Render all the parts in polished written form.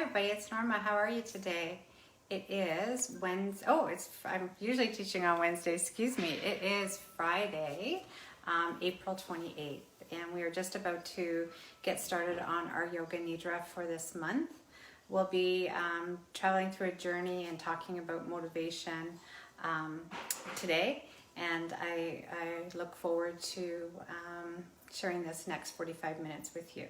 everybody, it's Norma. How are you today? It is Wednesday. I'm usually teaching on Wednesday, excuse me. It is Friday, April 28th, and we are just about to get started on our Yoga Nidra for this month. We'll be traveling through a journey and talking about motivation today, and I look forward to sharing this next 45 minutes with you.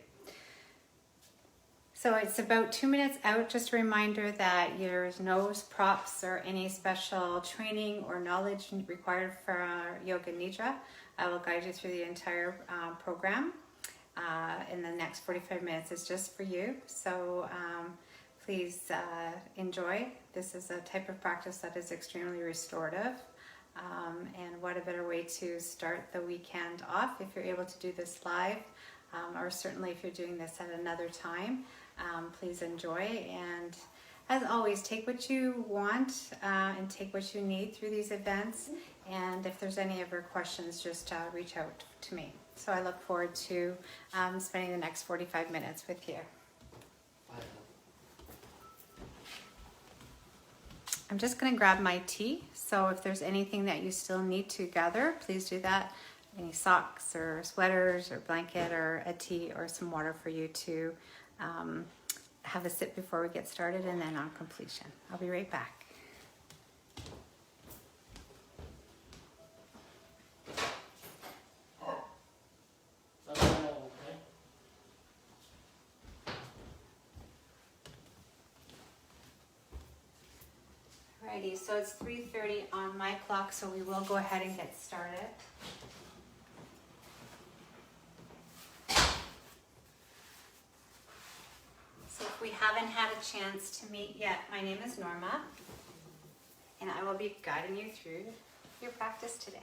So it's about 2 minutes out. Just a reminder that there's no props or any special training or knowledge required for our Yoga Nidra. I will guide you through the entire program in the next 45 minutes. It's just for you. So please enjoy. This is a type of practice that is extremely restorative. And what a better way to start the weekend off if you're able to do this live, or certainly if you're doing this at another time. Please enjoy, and as always, take what you want and take what you need through these events, and if there's any other questions, just reach out to me. So I look forward to spending the next 45 minutes with you. I'm just going to grab my tea, so if there's anything that you still need to gather, please do that. Any socks or sweaters or blanket or a tea or some water for you to have a sip before we get started, and then on completion. I'll be right back. Alrighty, so it's 3:30 on my clock, so we will go ahead and get started. So if we haven't had a chance to meet yet, my name is Norma, and I will be guiding you through your practice today.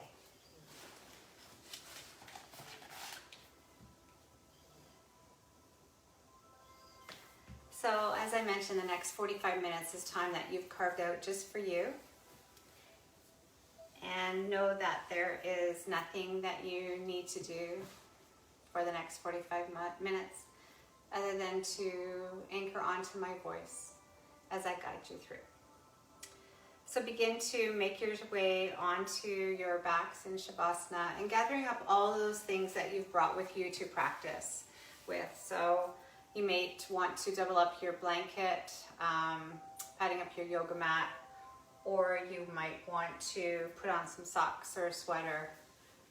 So as I mentioned, the next 45 minutes is time that you've carved out just for you. And know that there is nothing that you need to do for the next 45 minutes other than to anchor onto my voice as I guide you through. So begin to make your way onto your backs in Shavasana and gathering up all those things that you've brought with you to practice with. So you may want to double up your blanket, padding up your yoga mat, or you might want to put on some socks or a sweater.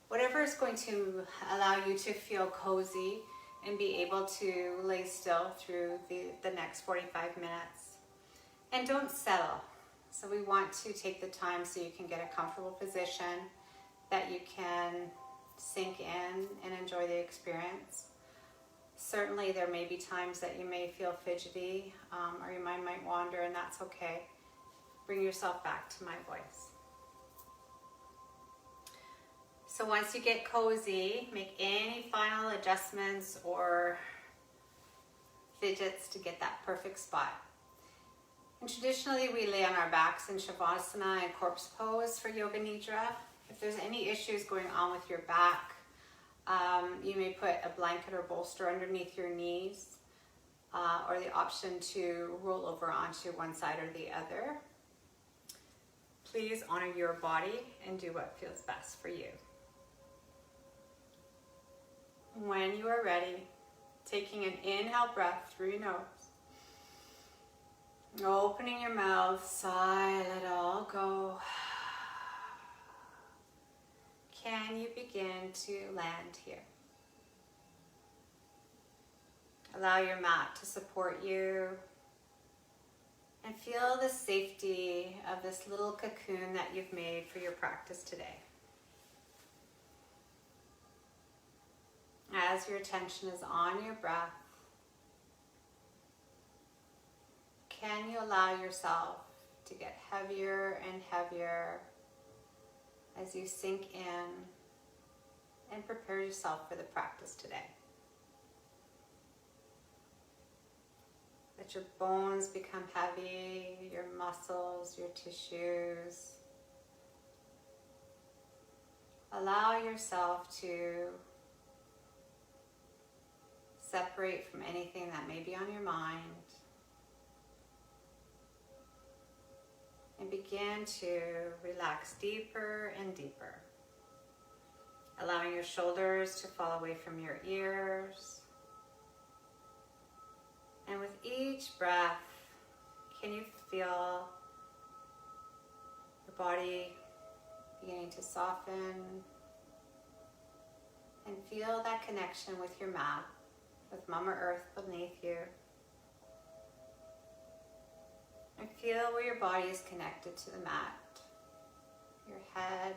Whatever is going to allow you to feel cozy and be able to lay still through the next 45 minutes. And don't settle. So we want to take the time so you can get a comfortable position, that you can sink in and enjoy the experience. Certainly there may be times that you may feel fidgety, or your mind might wander, and that's okay. Bring yourself back to my voice. So once you get cozy, make any final adjustments or fidgets to get that perfect spot. And traditionally we lay on our backs in Shavasana and corpse pose for Yoga Nidra. If there's any issues going on with your back, you may put a blanket or bolster underneath your knees, or the option to roll over onto one side or the other. Please honor your body and do what feels best for you. When you are ready, taking an inhale breath through your nose, opening your mouth, sigh, let it all go. Can you begin to land here? Allow your mat to support you and feel the safety of this little cocoon that you've made for your practice today. As your attention is on your breath, can you allow yourself to get heavier and heavier as you sink in and prepare yourself for the practice today? Let your bones become heavy, your muscles, your tissues. Allow yourself to separate from anything that may be on your mind begin to relax deeper and deeper, allowing your shoulders to fall away from your ears. And with each breath, can you feel your body beginning to soften, and feel that connection with your mat, with Mama Earth beneath you. And feel where your body is connected to the mat, your head,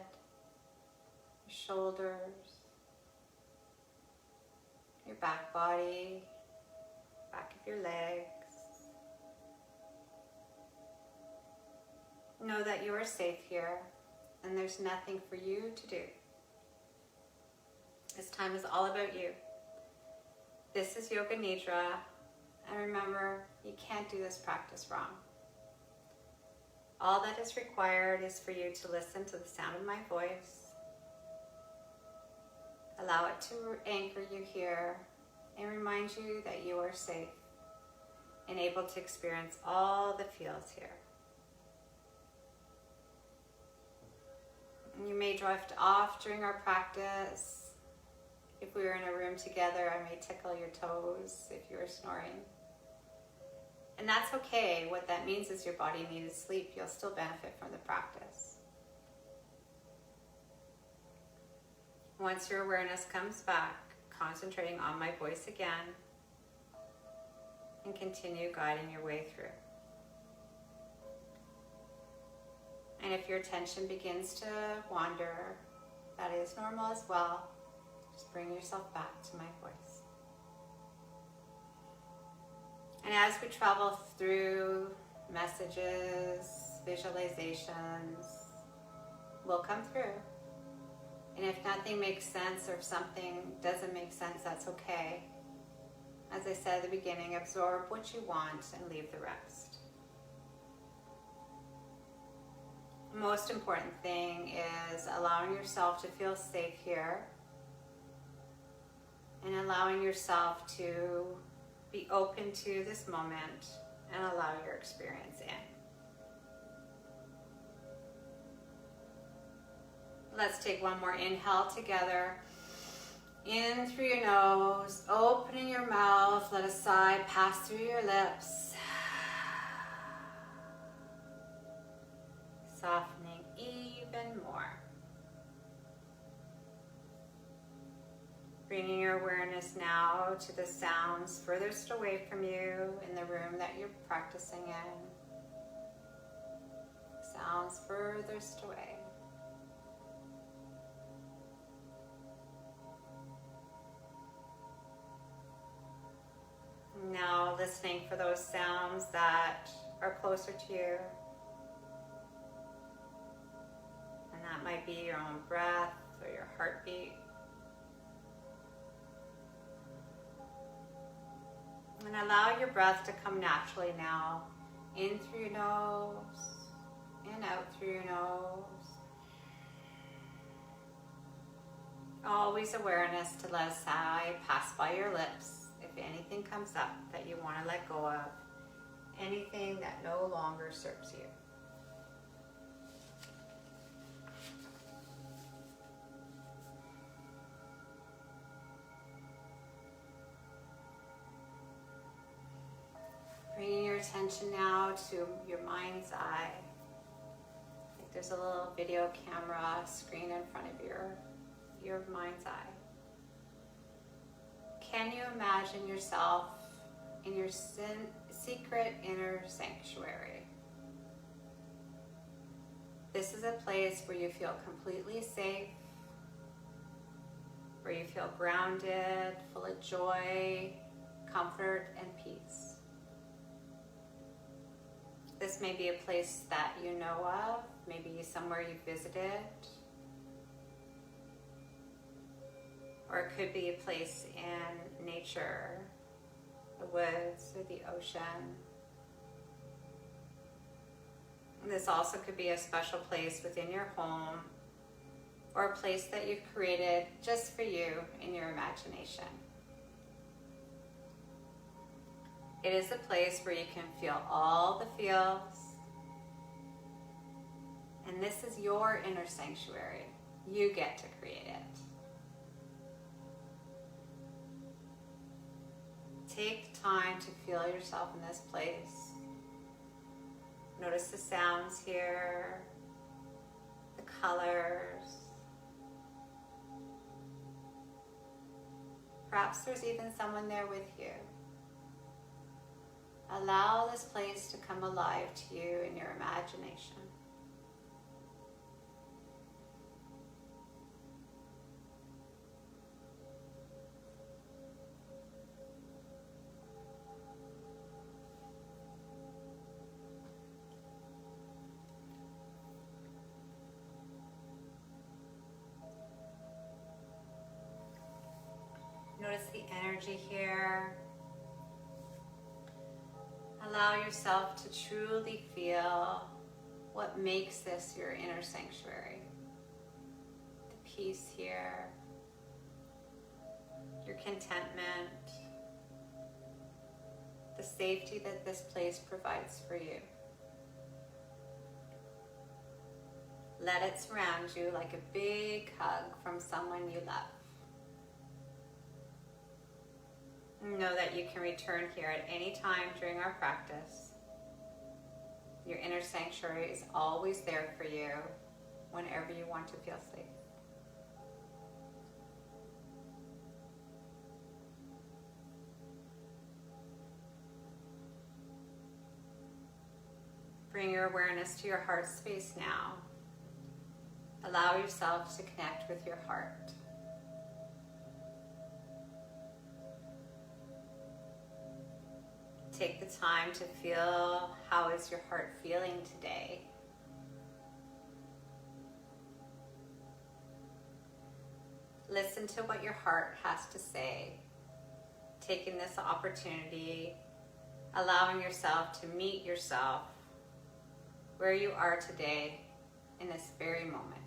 your shoulders, your back body, back of your legs. Know that you are safe here and there's nothing for you to do. This time is all about you. This is Yoga Nidra, and remember, you can't do this practice wrong. All that is required is for you to listen to the sound of my voice, allow it to anchor you here, and remind you that you are safe and able to experience all the feels here. You may drift off during our practice. If we were in a room together, I may tickle your toes if you were snoring. And that's okay. What that means is your body needed sleep. You'll still benefit from the practice. Once your awareness comes back, concentrating on my voice again, and continue guiding your way through. And if your attention begins to wander, that is normal as well. Just bring yourself back to my voice. And as we travel through messages, visualizations, will come through. And if nothing makes sense or if something doesn't make sense, that's okay. As I said at the beginning, absorb what you want and leave the rest. The most important thing is allowing yourself to feel safe here and allowing yourself to be open to this moment and allow your experience in. Let's take one more inhale together. In through your nose, opening your mouth, let a sigh pass through your lips. Softening even more. Bringing your awareness now to the sounds furthest away from you in the room that you're practicing in. Sounds furthest away. Now listening for those sounds that are closer to you. And that might be your own breath or your heartbeat. And allow your breath to come naturally now. In through your nose and out through your nose. Always awareness to let a sigh pass by your lips. If anything comes up that you want to let go of, anything that no longer serves you. Bringing your attention now to your mind's eye. I think there's a little video camera screen in front of your mind's eye. Can you imagine yourself in your secret inner sanctuary? This is a place where you feel completely safe, where you feel grounded, full of joy, comfort, and peace. This may be a place that you know of, maybe somewhere you visited, or it could be a place in nature, the woods or the ocean. And this also could be a special place within your home or a place that you've created just for you in your imagination. It is a place where you can feel all the feels And this is your inner sanctuary. You get to create it. Take time to feel yourself in this place. Notice the sounds here, the colors. Perhaps there's even someone there with you. Allow this place to come alive to you in your imagination. Notice the energy here. Allow yourself to truly feel what makes this your inner sanctuary. The peace here, your contentment, the safety that this place provides for you. Let it surround you like a big hug from someone you love. Know that you can return here at any time during our practice. Your inner sanctuary is always there for you whenever you want to feel safe. Bring your awareness to your heart space now. Allow yourself to connect with your heart. Take the time to feel, how is your heart feeling today? Listen to what your heart has to say. Taking this opportunity, allowing yourself to meet yourself where you are today in this very moment.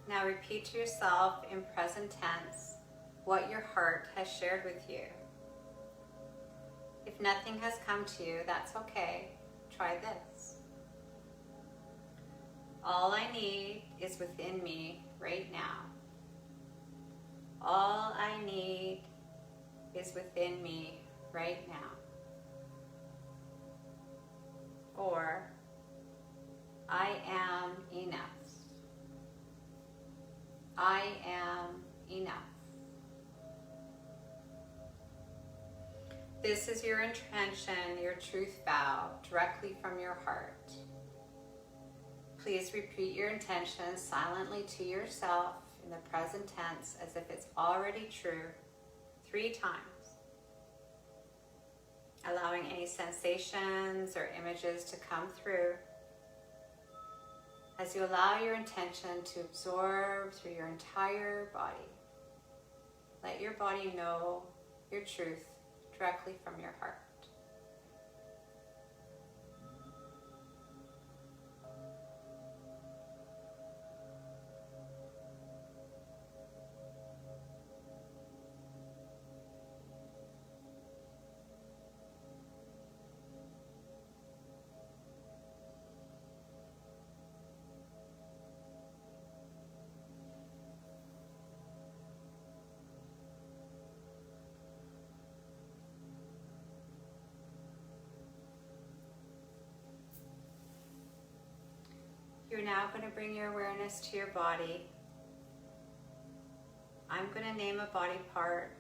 Now repeat to yourself in present tense what your heart has shared with you. If nothing has come to you, that's okay. Try this. All I need is within me right now. All I need is within me right now. Or, I am enough. I am enough. This is your intention, your truth vow, directly from your heart. Please repeat your intention silently to yourself in the present tense as if it's already true 3 times. Allowing any sensations or images to come through as you allow your intention to absorb through your entire body. Let your body know your truth directly from your heart. You're now going to bring your awareness to your body. I'm going to name a body part.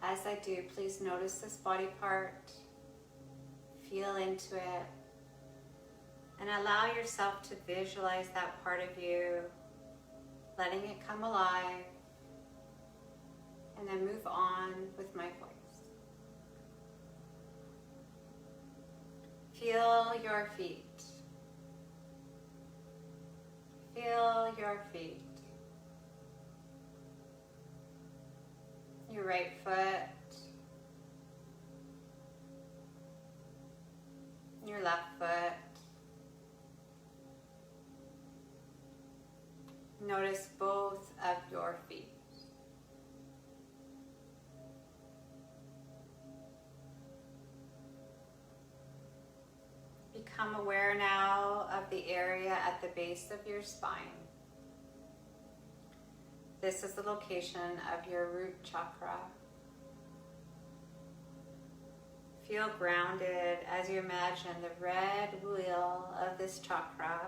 As I do, please notice this body part. Feel into it. And allow yourself to visualize that part of you, letting it come alive. And then move on with my voice. Feel your feet. Feel your feet. your right foot, your left foot. Notice both of your feet. Become aware now of the area at the base of your spine. This is the location of your root chakra. Feel grounded as you imagine the red wheel of this chakra,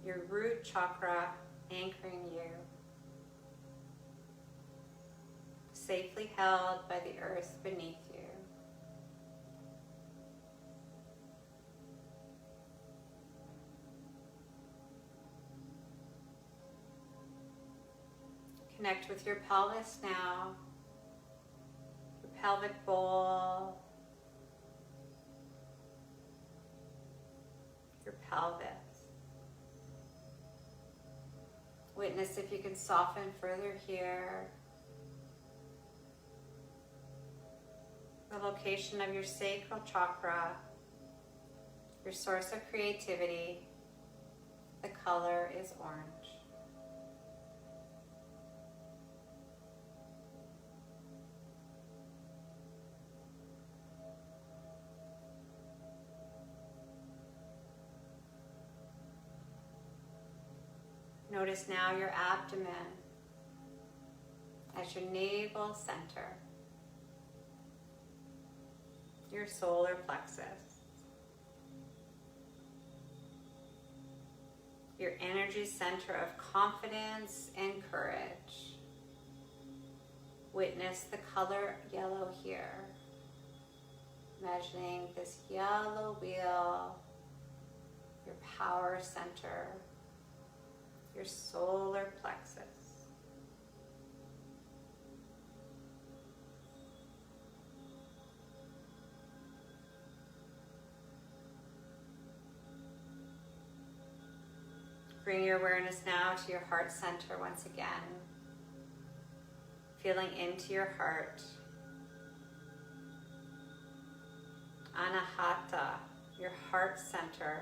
your root chakra anchoring you, safely held by the earth beneath you. Connect with your pelvis now, your pelvic bowl, your pelvis. Witness if you can soften further here. The location of your sacral chakra, your source of creativity. The color is orange. Notice now your abdomen as your navel center, your solar plexus, your energy center of confidence and courage. Witness the color yellow here. Imagining this yellow wheel, your power center, your solar plexus. Bring your awareness now to your heart center once again. Feeling into your heart. Anahata, your heart center.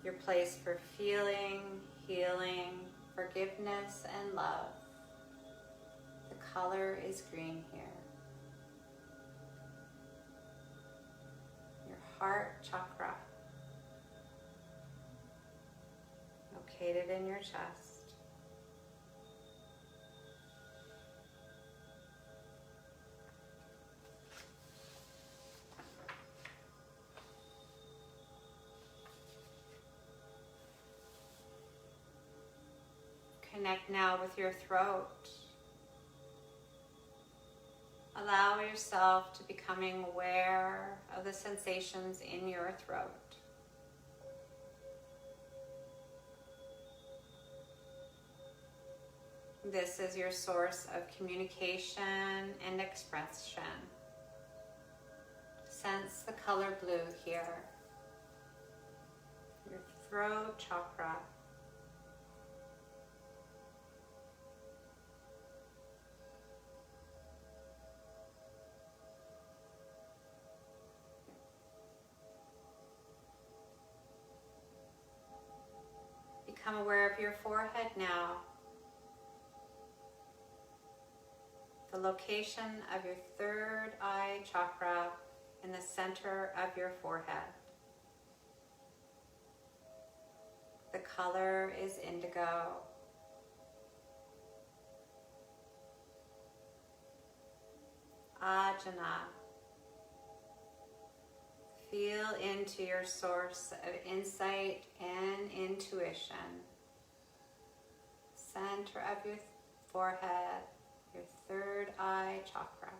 Your place for feeling, healing, forgiveness, and love. The color is green here. Your heart chakra, located in your chest. Connect now with your throat. Allow yourself to becoming aware of the sensations in your throat. This is your source of communication and expression. Sense the color blue here. Your throat chakra. Become aware of your forehead now. The location of your third eye chakra in the center of your forehead. The color is indigo. Ajna. Feel into your source of insight and intuition. Center of your forehead, your third eye chakra.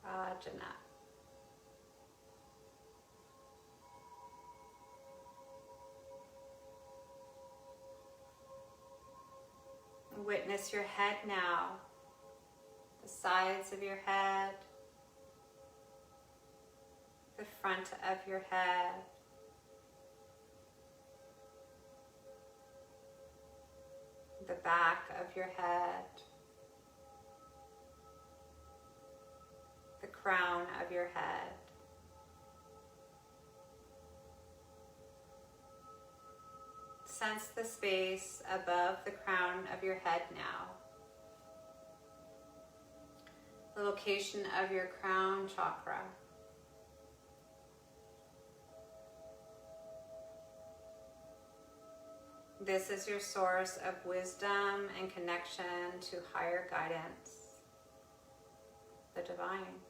Ajna. Witness your head now, the sides of your head, the front of your head, the back of your head, the crown of your head. Sense the space above the crown of your head now. The location of your crown chakra. This is your source of wisdom and connection to higher guidance, the divine.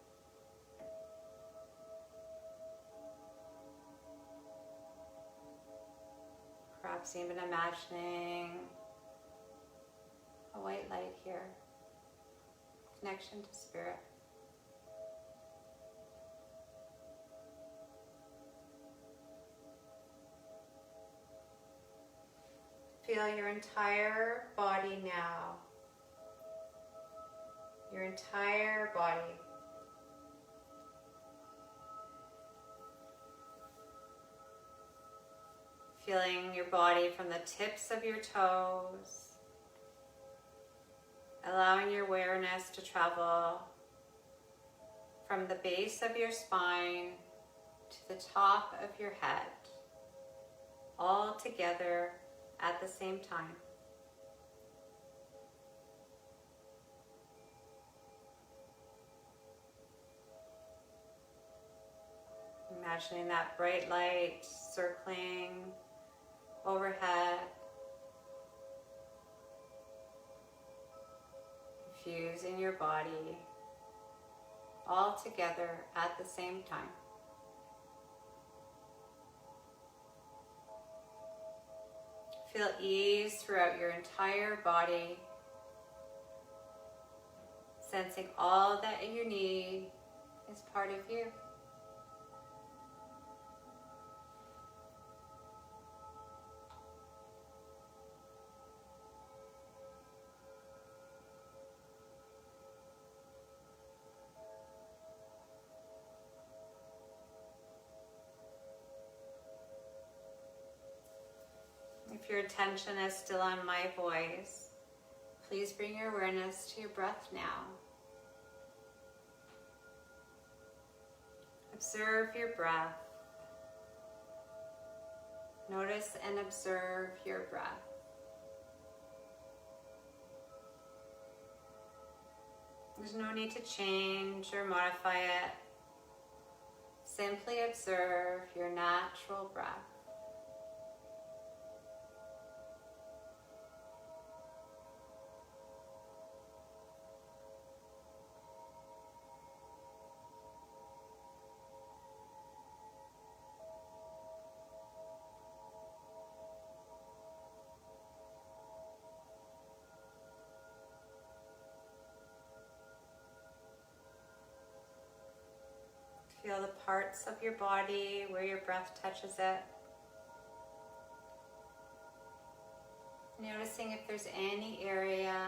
Perhaps even imagining a white light here. Connection to spirit. Feel your entire body now. Your entire body. Feeling your body from the tips of your toes. Allowing your awareness to travel from the base of your spine to the top of your head, all together at the same time. Imagining that bright light circling overhead, infusing your body all together at the same time. Feel ease throughout your entire body, sensing all that you need is part of you. If your attention is still on my voice, please bring your awareness to your breath now. Observe your breath. Notice and observe your breath. There's no need to change or modify it. Simply observe your natural breath. Feel the parts of your body where your breath touches it. Noticing if there's any area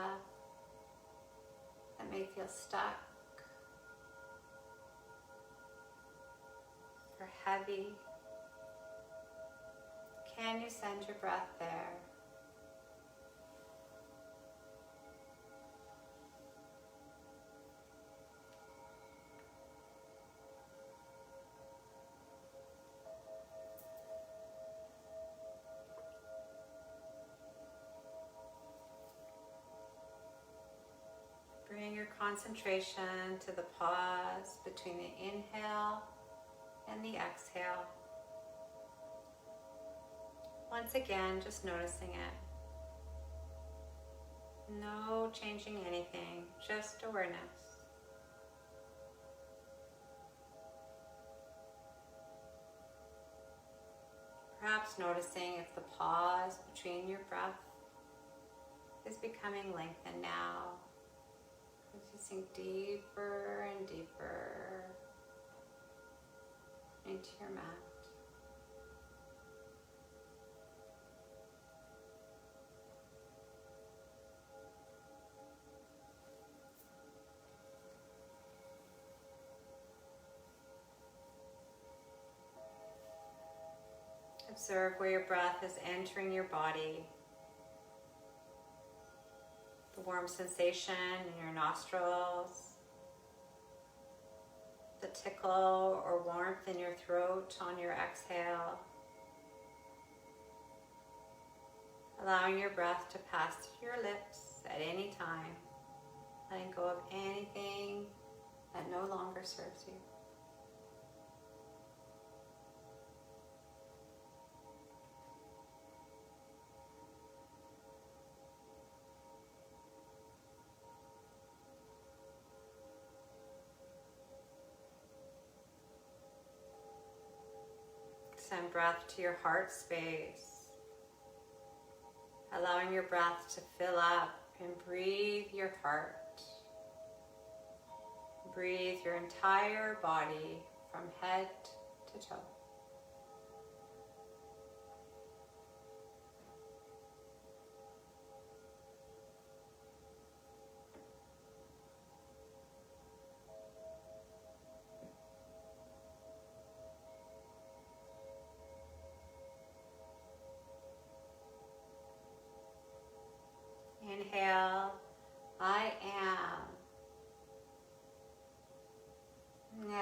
that may feel stuck or heavy. Can you send your breath there? Bring your concentration to the pause between the inhale and the exhale. Once again, just noticing it. No changing anything, just awareness. Perhaps noticing if the pause between your breath is becoming lengthened now. As you sink deeper and deeper into your mat. Observe where your breath is entering your body. warm sensation in your nostrils, the tickle or warmth in your throat on your exhale. Allowing your breath to pass through your lips at any time, letting go of anything that no longer serves you. Send breath to your heart space, allowing your breath to fill up and breathe your heart. Breathe your entire body from head to toe. Inhale, I am.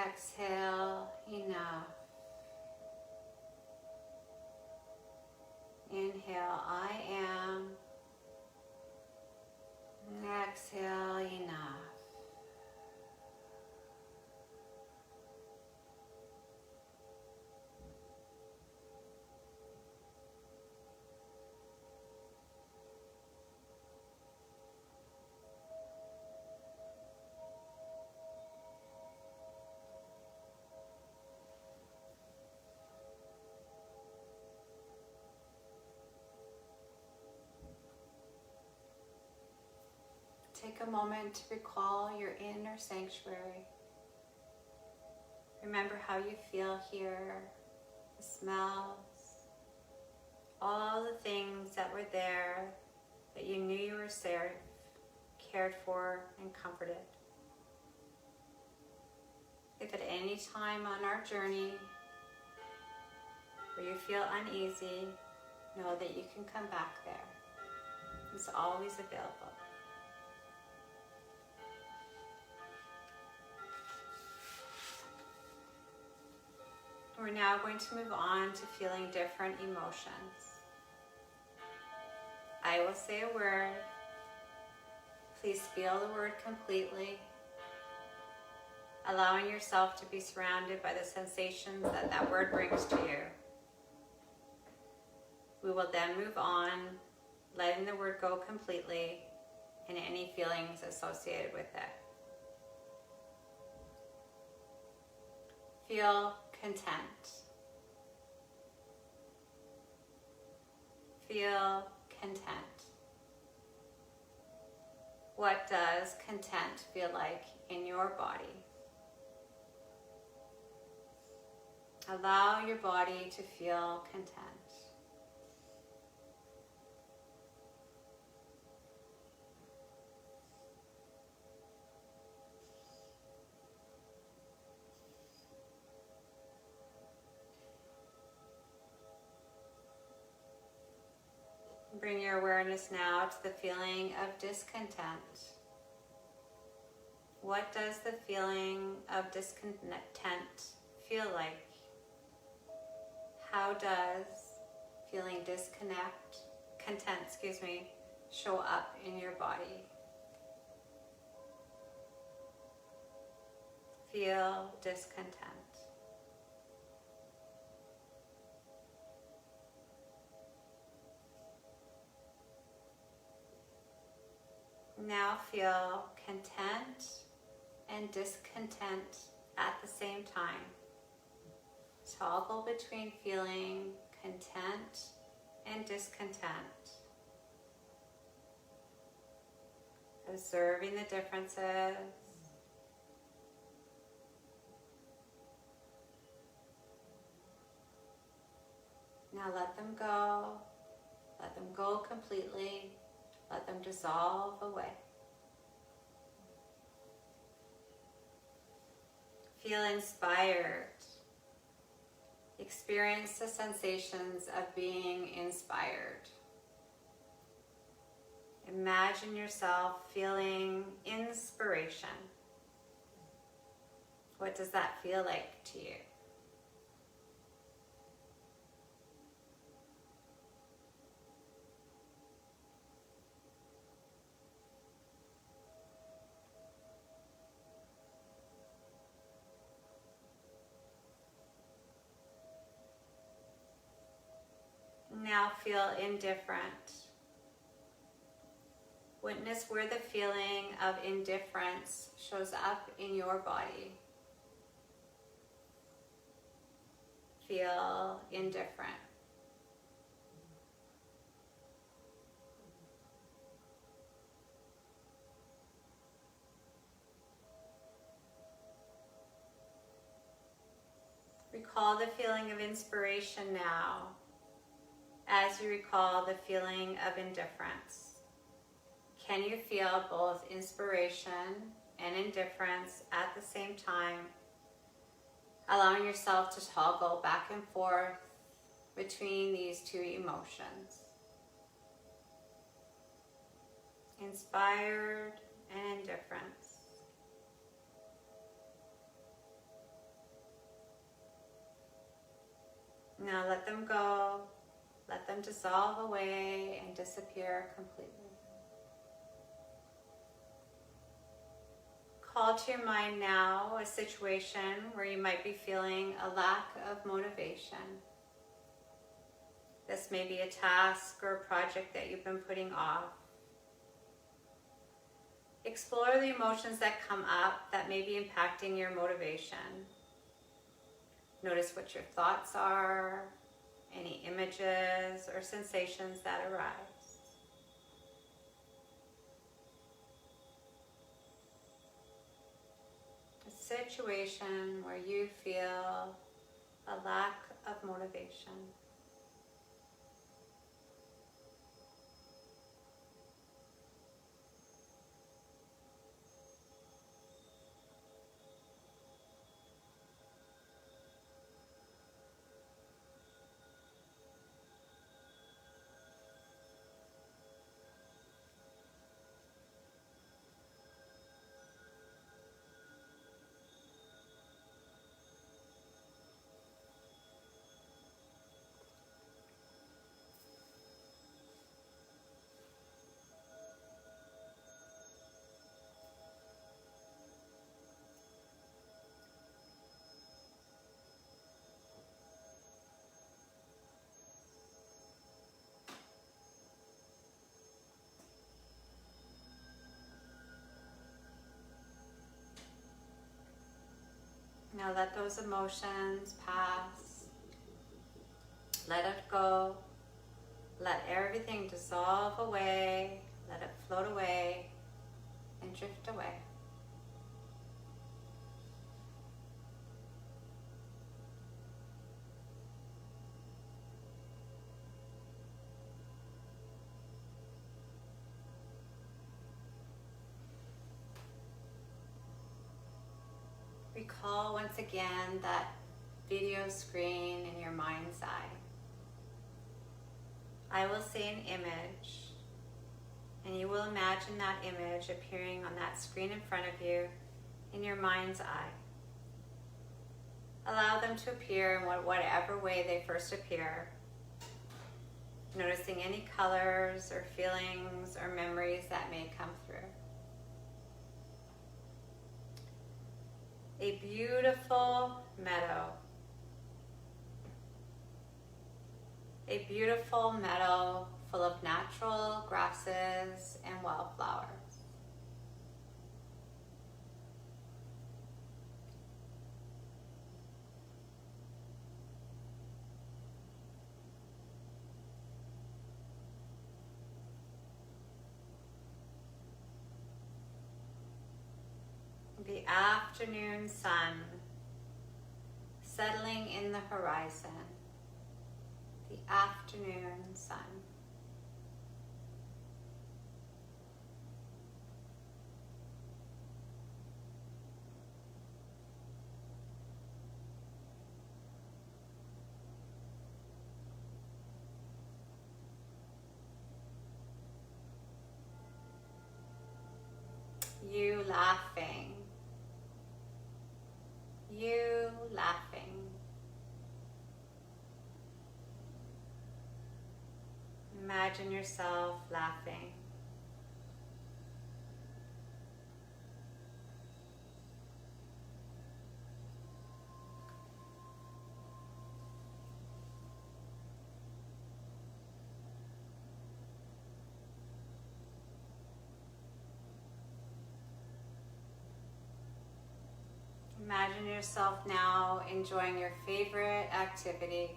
Exhale, enough. Inhale, I am. Exhale, enough. Take a moment to recall your inner sanctuary. Remember how you feel here, the smells, all the things that were there that you knew you were safe, cared for, and comforted. If at any time on our journey where you feel uneasy, know that you can come back there. It's always available. We're now going to move on to feeling different emotions. I will say a word. Please feel the word completely, allowing yourself to be surrounded by the sensations that that word brings to you. We will then move on, letting the word go completely and any feelings associated with it. Feel content. Feel content. What does content feel like in your body? Allow your body to feel content. Bring your awareness now to the feeling of discontent. What does the feeling of discontent feel like? How does feeling content, show up in your body? Feel discontent. Now feel content and discontent at the same time. Toggle between feeling content and discontent. Observing the differences. Now let them go. Let them go completely. Let them dissolve away. Feel inspired. Experience the sensations of being inspired. Imagine yourself feeling inspiration. What does that feel like to you? Now feel indifferent. Witness where the feeling of indifference shows up in your body. Feel indifferent. Recall the feeling of inspiration now as you recall the feeling of indifference. Can you feel both inspiration and indifference at the same time, allowing yourself to toggle back and forth between these two emotions? Inspired and indifference. Now let them go, let them dissolve away and disappear completely. Call to your mind now a situation where you might be feeling a lack of motivation. This may be a task or a project that you've been putting off. Explore the emotions that come up that may be impacting your motivation. Notice what your thoughts are, any images or sensations that arise. A situation where you feel a lack of motivation. Now let those emotions pass. Let it go. Let everything dissolve away. Let it float away and drift away. Recall once again that video screen in your mind's eye. I will say an image, and you will imagine that image appearing on that screen in front of you in your mind's eye. Allow them to appear in whatever way they first appear, noticing any colors or feelings or memories that may come through. A beautiful meadow. A beautiful meadow full of natural grasses and wildflowers. The afternoon sun settling in the horizon. The afternoon sun. You laughing. You laughing. Imagine yourself laughing. Imagine yourself now enjoying your favorite activity.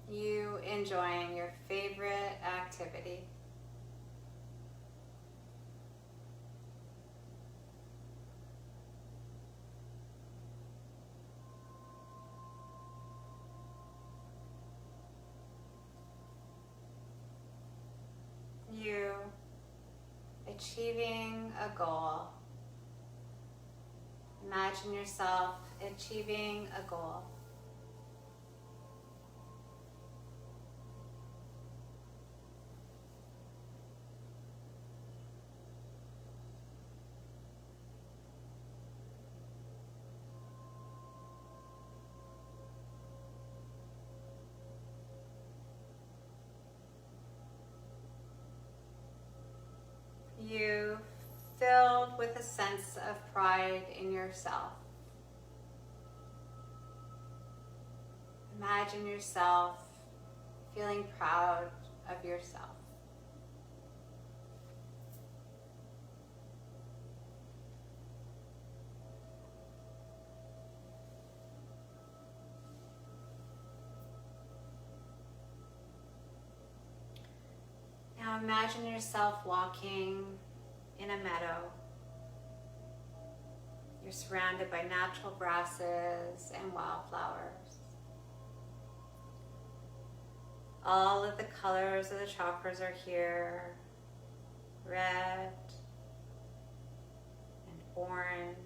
You enjoying your favorite activity. You achieving a goal. Imagine yourself achieving a goal. You filled with a sense of pride in yourself. Imagine yourself feeling proud of yourself. Now imagine yourself walking in a meadow. You're surrounded by natural grasses and wildflowers. All of the colors of the chakras are here. Red and orange,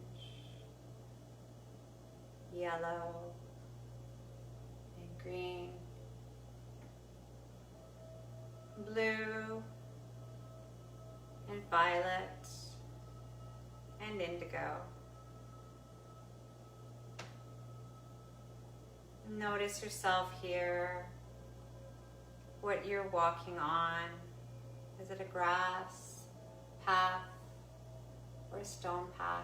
yellow and green, blue and violet and indigo. Notice yourself here, what you're walking on. Is it a grass path or a stone path?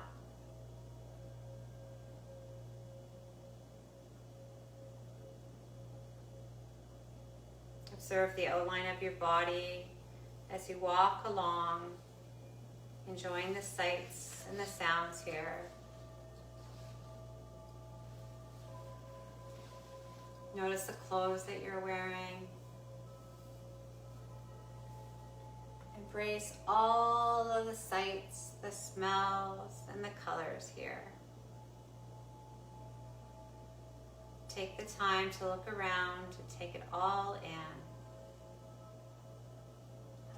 Observe the outline of your body as you walk along, enjoying the sights and the sounds here. Notice the clothes that you're wearing. Embrace all of the sights, the smells, and the colors here. Take the time to look around, to take it all in.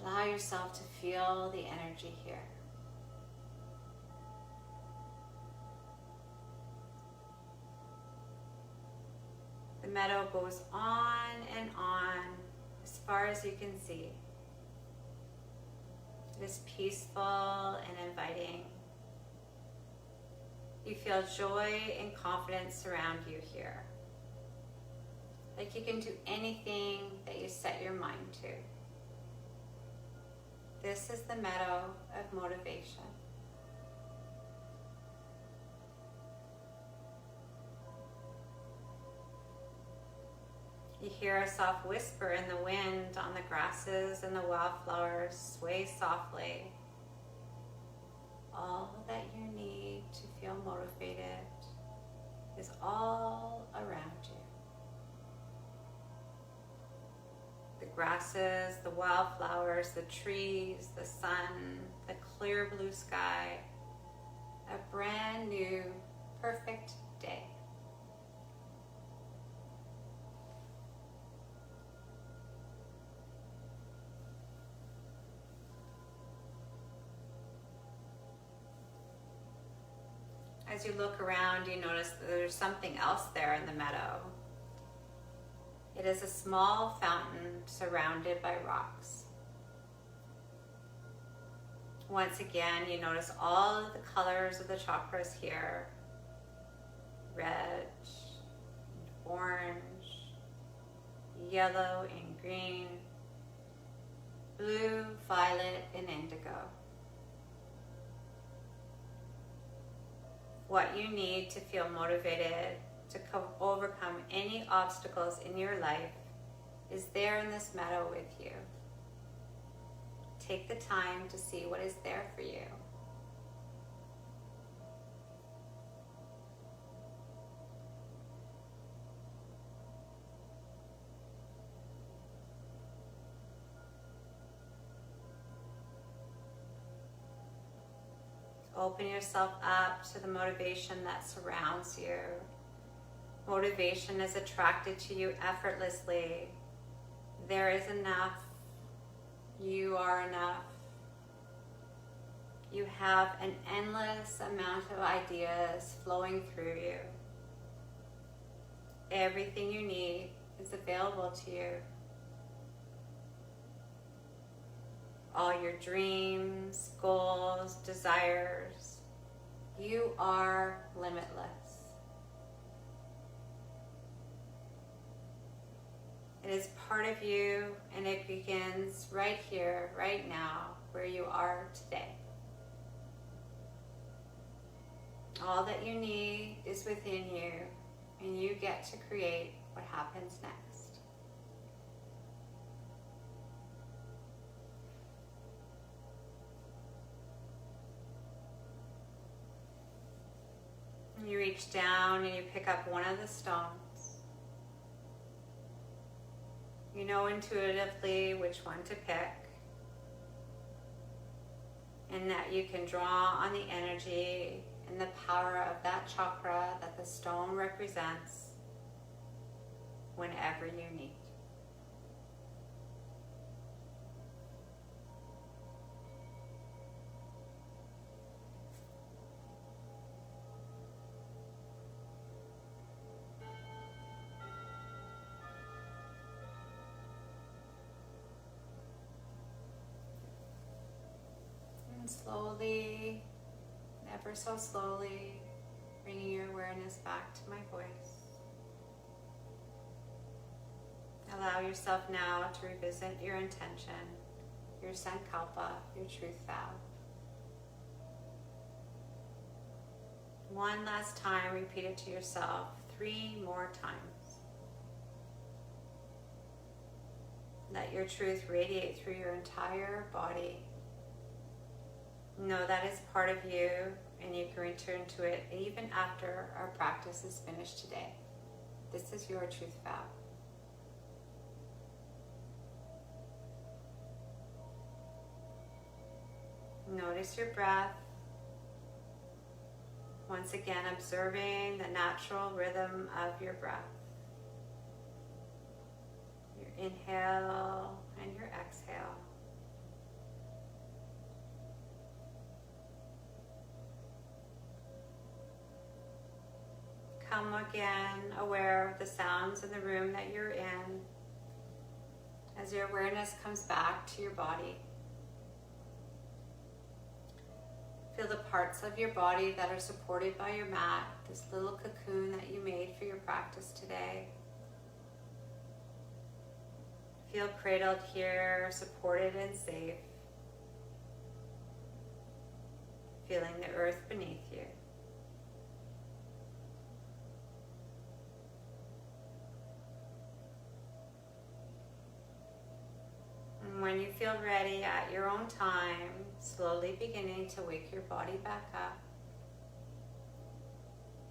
Allow yourself to feel the energy here. The meadow goes on and on as far as you can see. It is peaceful and inviting. You feel joy and confidence surround you here. Like you can do anything that you set your mind to. This is the meadow of motivation. You hear a soft whisper in the wind on the grasses and the wildflowers sway softly. All that you need to feel motivated is all around you. The grasses, the wildflowers, the trees, the sun, the clear blue sky. A brand new, perfect day. As you look around, you notice that there's something else there in the meadow. It is a small fountain surrounded by rocks. Once again, you notice all of the colors of the chakras here. Red, orange, yellow and green, blue, violet, and indigo. What you need to feel motivated to overcome any obstacles in your life is there in this meadow with you. Take the time to see what is there for you. Open yourself up to the motivation that surrounds you. Motivation is attracted to you effortlessly. There is enough. You are enough. You have an endless amount of ideas flowing through you. Everything you need is available to you. All your dreams, goals, desires, you are limitless. It is part of you, and it begins right here, right now, where you are today. All that you need is within you, and you get to create what happens next. You reach down and you pick up one of the stones. You know intuitively which one to pick, and that you can draw on the energy and the power of that chakra that the stone represents whenever you need. Slowly, ever so slowly, bringing your awareness back to my voice. Allow yourself now to revisit your intention, your sankalpa, your truth vow. One last time, repeat it to yourself 3 more times. Let your truth radiate through your entire body. Know that is part of you, and you can return to it even after our practice is finished today. This is your truth vow. Notice your breath. Once again, observing the natural rhythm of your breath. Your inhale and your exhale. Come again aware of the sounds in the room that you're in as your awareness comes back to your body. Feel the parts of your body that are supported by your mat, this little cocoon that you made for your practice today. Feel cradled here, supported and safe. Feeling the earth beneath you. When you feel ready at your own time, slowly beginning to wake your body back up.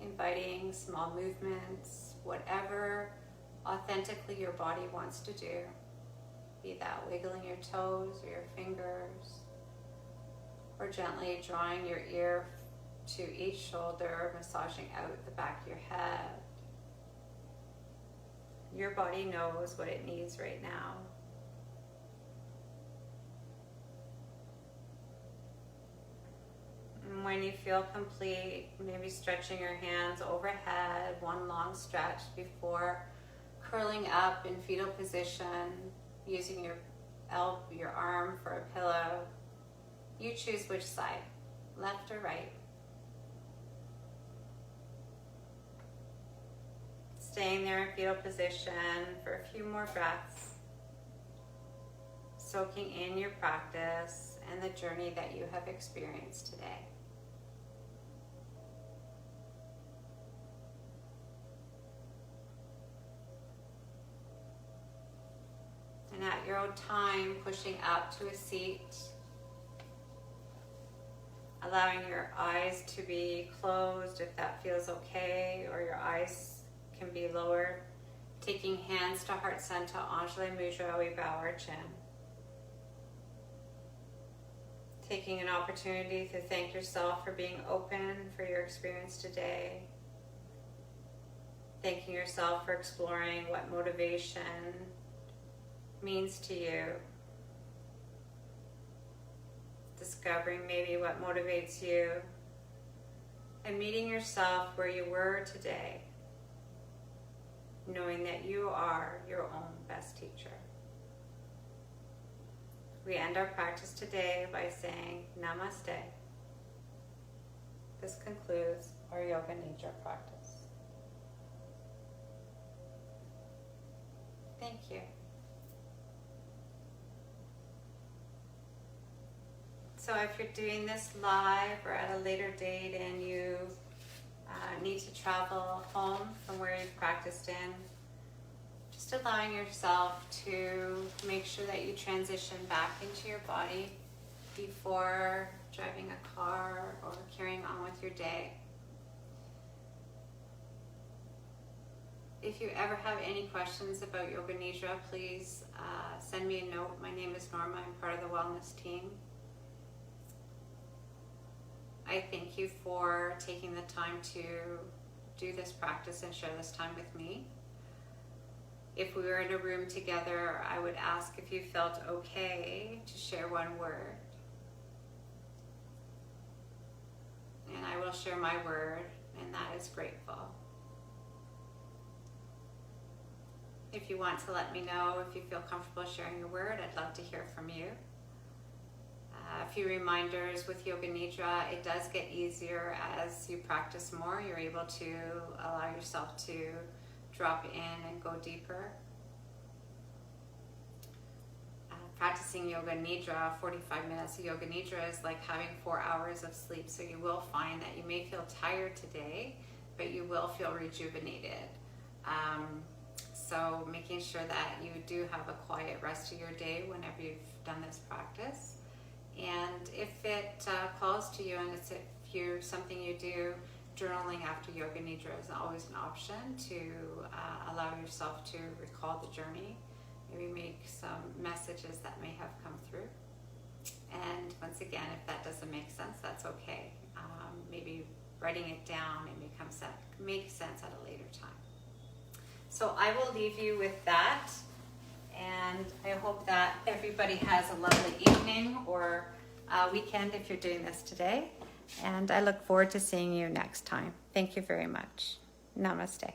Inviting small movements, whatever authentically your body wants to do. Be that wiggling your toes or your fingers, or gently drawing your ear to each shoulder, massaging out the back of your head. Your body knows what it needs right now. When you feel complete, maybe stretching your hands overhead, one long stretch before curling up in fetal position, using your arm for a pillow. You choose which side, left or right. Staying there in fetal position for a few more breaths, soaking in your practice and the journey that you have experienced today. And at your own time, pushing up to a seat, allowing your eyes to be closed if that feels okay, or your eyes can be lowered. Taking hands to heart center, Anjali Mudra, we bow our chin. Taking an opportunity to thank yourself for being open for your experience today. Thanking yourself for exploring what motivation means to you. Discovering maybe what motivates you. And meeting yourself where you were today. Knowing that you are your own best teacher. We end our practice today by saying Namaste. This concludes our Yoga Nidra practice. Thank you. So if you're doing this live or at a later date and you need to travel home from where you've practiced in, just allowing yourself to make sure that you transition back into your body before driving a car or carrying on with your day. If you ever have any questions about Yoga Nidra, please send me a note. My name is Norma. I'm part of the wellness team. I thank you for taking the time to do this practice and share this time with me. If we were in a room together, I would ask if you felt okay to share one word. And I will share my word, and that is grateful. If you want to let me know if you feel comfortable sharing your word, I'd love to hear from you. A few reminders with Yoga Nidra, it does get easier as you practice more. You're able to allow yourself to drop in and go deeper. Practicing Yoga Nidra, 45 minutes of Yoga Nidra is like having 4 hours of sleep. So you will find that you may feel tired today, but you will feel rejuvenated. So making sure that you do have a quiet rest of your day whenever you've done this practice. And if it calls to you and it's something you do, journaling after Yoga Nidra is always an option to allow yourself to recall the journey. Maybe make some messages that may have come through. And once again, if that doesn't make sense, that's okay. Maybe writing it down and make sense at a later time. So I will leave you with that. And I hope that everybody has a lovely evening or weekend if you're doing this today. And I look forward to seeing you next time. Thank you very much. Namaste.